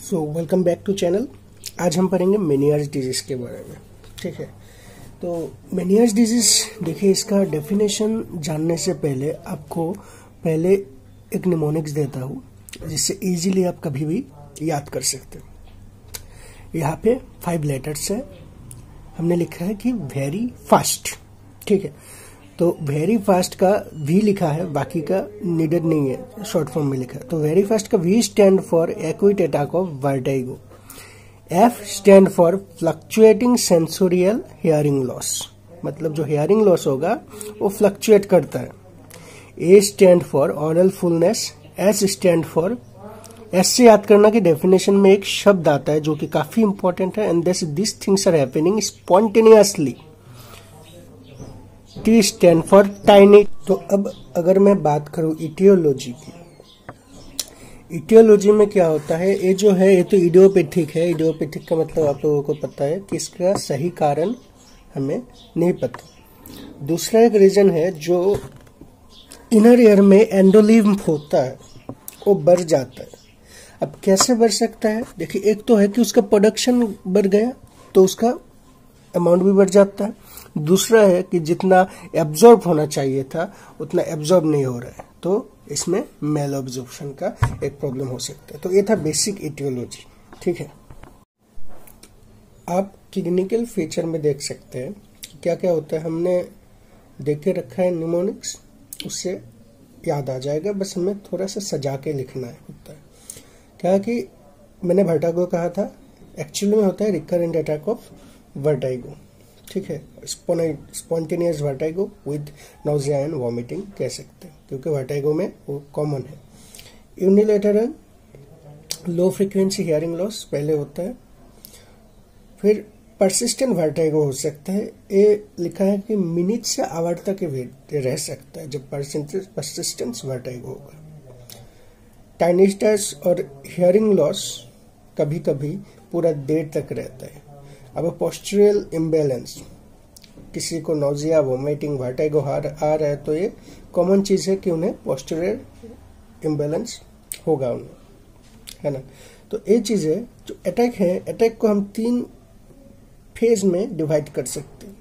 So welcome back to channel. आज हम पढ़ेंगे मेनियर्स डिजीज के बारे में। ठीक है, तो मेनियर्स डिजीज देखिए, इसका डेफिनेशन जानने से पहले आपको पहले एक निमोनिक्स देता हूँ जिससे इजीली आप कभी भी याद कर सकते हो। यहाँ पे 5 लेटर्स है, हमने लिखा है कि वेरी फास्ट। ठीक है, तो वेरी फास्ट का वी लिखा है, बाकी का नीडेड नहीं है, शॉर्ट फॉर्म में लिखा है। तो वेरी फास्ट का V stand for acute attack of vertigo, F stand for fluctuating sensorial hearing loss, मतलब जो हियरिंग लॉस होगा वो फ्लक्चुएट करता है। A stand for aural fullness, S stand for, S से याद करना कि डेफिनेशन में एक शब्द आता है जो कि काफी इंपॉर्टेंट है, and this things are happening spontaneously. T stand for tiny. तो अब अगर मैं बात करूं इटियोलॉजी की, इटियोलॉजी में क्या होता है, ये जो है ये तो इडियोपैथिक है। इडियोपैथिक का मतलब आप लोगों को पता है कि इसका सही कारण हमें नहीं पता। दूसरा एक रीजन है, जो इनर ईयर में एंडोलिम्फ होता है वो बढ़ जाता है। अब कैसे बढ़ सकता है, देखिए, एक तो है कि उसका प्रोडक्शन बढ़ गया तो उसका अमाउंट भी बढ़ जाता है। दूसरा है कि जितना एब्जॉर्ब होना चाहिए था उतना एब्जॉर्ब नहीं हो रहा है, तो इसमें मेल एब्जॉर्प्शन का एक प्रॉब्लम हो सकता है। तो ये था बेसिक इटियोलॉजी। ठीक है, आप क्लिनिकल फीचर में देख सकते हैं क्या क्या होता है। हमने देख के रखा है निमोनिक्स, उससे याद आ जाएगा, बस हमें थोड़ा सा सजा के लिखना है। होता है क्या कि मैंने वर्टिगो कहा था, एक्चुअली में होता है रिकरेंट अटैक ऑफ वर्टिगो। ठीक है, spontaneous vertigo with nausea and vomiting कह सकते हैं, क्योंकि वर्टिगो में वो कॉमन है। Unilateral low frequency hearing loss पहले होता है। फिर परसिस्टेंट वर्टिगो हो सकता है, ये लिखा है कि मिनट से आवर तक रह सकता है जब परसिस्टेंस वर्टिगो होगा। टाइनिस्टस और हियरिंग लॉस कभी कभी पूरा देर तक रहता है। अब पोस्चरल इम्बैलेंस, किसी को नोजिया वोमिटिंग वर्टिगो आ रहा है तो ये कॉमन चीज है कि उन्हें पोस्चरल इम्बैलेंस होगा उन्हें, है ना। तो ये चीजें जो अटैक है, अटैक को हम 3 फेज में डिवाइड कर सकते हैं।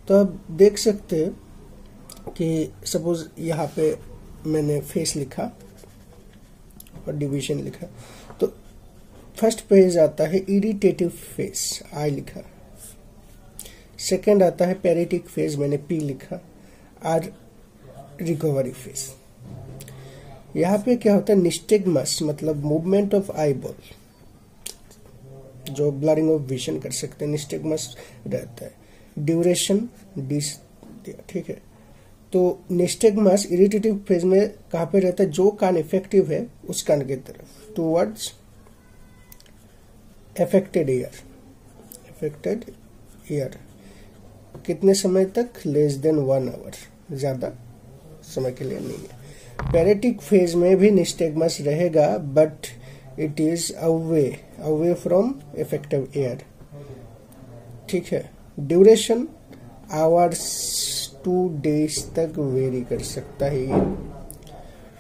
तो आप देख सकते हैं कि सपोज यहाँ पे मैंने फेस लिखा और डिवीजन लिखा, तो फर्स्ट पेज आता है इरिटेटिव फेज, आई लिखा। सेकेंड आता है पैरेटिक फेज, मैंने पी लिखा, और रिकवरी फेज। यहाँ पे क्या होता है, निस्टेगमस मतलब मूवमेंट ऑफ आई बॉल, जो ब्लरिंग ऑफ विजन कर सकते हैं, निस्टेगमस रहता है। ड्यूरेशन डिस, ठीक है। तो निस्टेगमस इरिटेटिव फेज में कहाँ पे रहता है, जो कान इफेक्टिव है उस कान की तरफ, टूवर्ड्स अफेक्टेड ईयर। कितने समय तक, लेस देन 1 आवर, ज्यादा समय के लिए नहीं है। पैरेटिक फेज में भी निस्टेगमस रहेगा, but it is away from effective year. ठीक है। ड्यूरेशन आवर्स 2 डेज तक वेरी कर सकता है ये।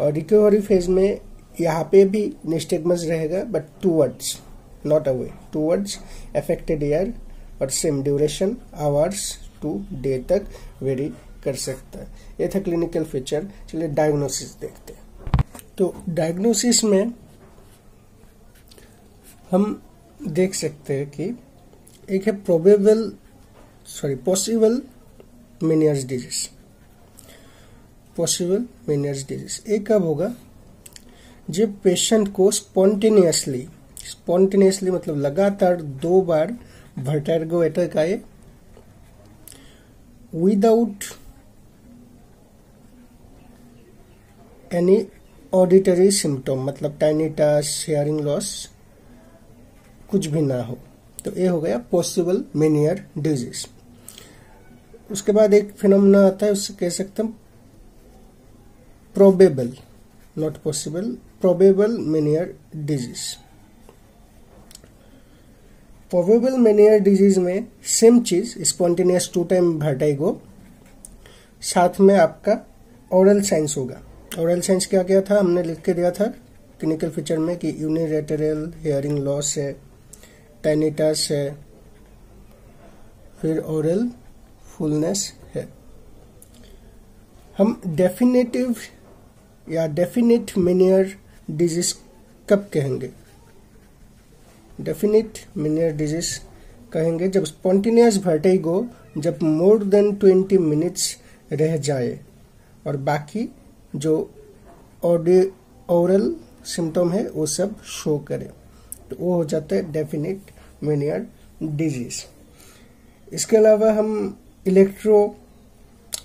और रिकवरी फेज में यहाँ पे भी निस्टेगमस रहेगा, but towards, not away, towards affected year, और सेम ड्यूरेशन आवर्स 2 डे तक वेरी कर सकता है। ये था क्लिनिकल फीचर। चलिए डायग्नोसिस देखते हैं। तो डायग्नोसिस में हम देख सकते हैं कि एक है पॉसिबल मेनियर्स डिजीज। पॉसिबल मेनियर्स डिजीज एक कब होगा, जब पेशेंट को स्पॉन्टेनियसली मतलब लगातार 2 बार वर्टिगो अटैक आए, विदाउट एनी ऑडिटरी सिम्टम, मतलब टाइनिटस, हियरिंग लॉस कुछ भी ना हो, तो ये हो गया पॉसिबल मेनियर डिजीज। उसके बाद एक फिनोमेना आता है, उससे कह सकते हैं probable, not possible, probable Meniere disease. Probable Meniere disease में सेम चीज, स्पॉन्टेनियस 2 टाइम वर्टिगो, साथ में आपका ओरल साइंस होगा। ओरल साइंस क्या क्या था, हमने लिख के दिया था, क्लिनिकल फीचर में कि यूनिलैटरल हियरिंग लॉस है, टेनिटस है, फिर ओरल फुलनेस है। हम डेफिनेटिव या डेफिनिट मेनियर डिजीज कब कहेंगे? डेफिनिट मेनियर डिजीज कहेंगे जब स्पॉन्टेनियस वर्टिगो जब मोर देन 20 मिनट्स रह जाए और बाकी जो ओरल सिम्टम है वो सब शो करे, तो वो हो जाता है डेफिनिट मेनियर डिजीज। इसके अलावा हम इलेक्ट्रो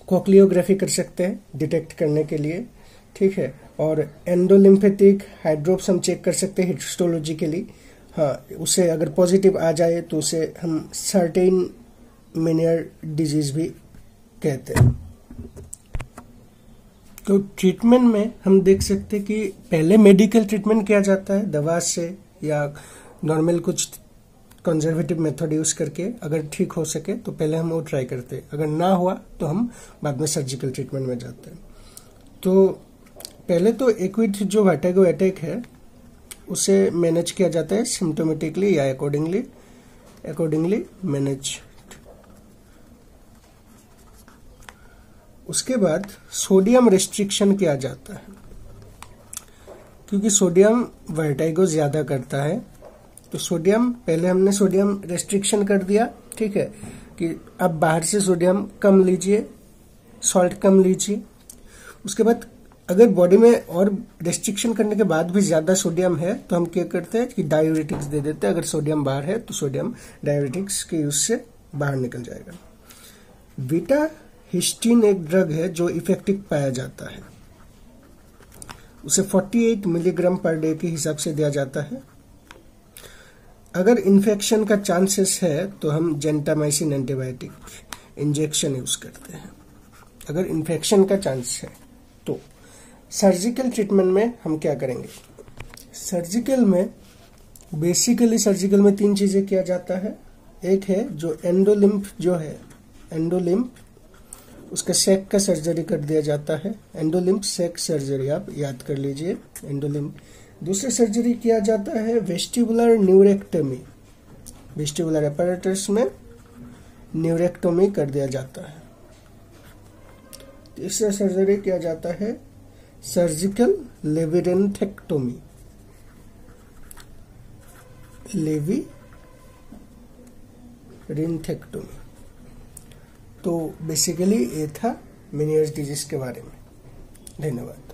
कोक्लियोग्राफी कर सकते हैं डिटेक्ट करने के लिए, ठीक है, और एंडोलिम्फेटिक हाइड्रोप्स हम चेक कर सकते हैं हिस्टोलॉजिकली। हाँ, उसे अगर पॉजिटिव आ जाए तो उसे हम सर्टेन मेनियर डिजीज भी कहते हैं। तो ट्रीटमेंट में हम देख सकते हैं कि पहले मेडिकल ट्रीटमेंट किया जाता है दवा से या नॉर्मल कुछ कंजर्वेटिव मेथड यूज करके। अगर ठीक हो सके तो पहले हम वो ट्राई करते हैं, अगर ना हुआ तो हम बाद में सर्जिकल ट्रीटमेंट में जाते हैं। तो पहले तो एक्यूट जो वर्टिगो अटैक है उसे मैनेज किया जाता है सिम्टोमेटिकली या अकॉर्डिंगली मैनेज। उसके बाद सोडियम रेस्ट्रिक्शन किया जाता है, क्योंकि सोडियम वर्टिगो ज्यादा करता है। तो सोडियम पहले हमने सोडियम रेस्ट्रिक्शन कर दिया, ठीक है, कि अब बाहर से सोडियम कम लीजिए, सॉल्ट कम लीजिए। उसके बाद अगर बॉडी में और रेस्ट्रिक्शन करने के बाद भी ज्यादा सोडियम है तो हम क्या करते हैं कि डायूरेटिक्स दे देते हैं। अगर सोडियम बाहर है तो सोडियम डायूरेटिक्स के यूज से बाहर निकल जाएगा। बीटा हिस्टीन एक ड्रग है जो इफेक्टिव पाया जाता है, उसे 48 मिलीग्राम पर डे के हिसाब से दिया जाता है। अगर इन्फेक्शन का चांसेस है तो हम जेंटामाइसिन एंटीबायोटिक इंजेक्शन यूज करते हैं, अगर इन्फेक्शन का चांस है तो। सर्जिकल ट्रीटमेंट में हम क्या करेंगे? सर्जिकल में बेसिकली सर्जिकल में 3 चीजें किया जाता है। एक है जो एंडोलिम्फ जो है, एंडोलिम्फ उसका सेक का सर्जरी कर दिया जाता है। एंडोलिम्फ सेक सर्जरी आप याद कर लीजिए, एंडोलिम्फ। दूसरा सर्जरी किया जाता है वेस्टिबुलर न्यूरेक्टमी, वेस्टिबुलर अपैरेटस में न्यूरेक्टोमी कर दिया जाता है। तीसरा सर्जरी किया जाता है सर्जिकल लेविरेंथेक्टोमी, लेविरेंथेक्टोमी। तो बेसिकली ये था मेनियर्स डिजीज के बारे में। धन्यवाद।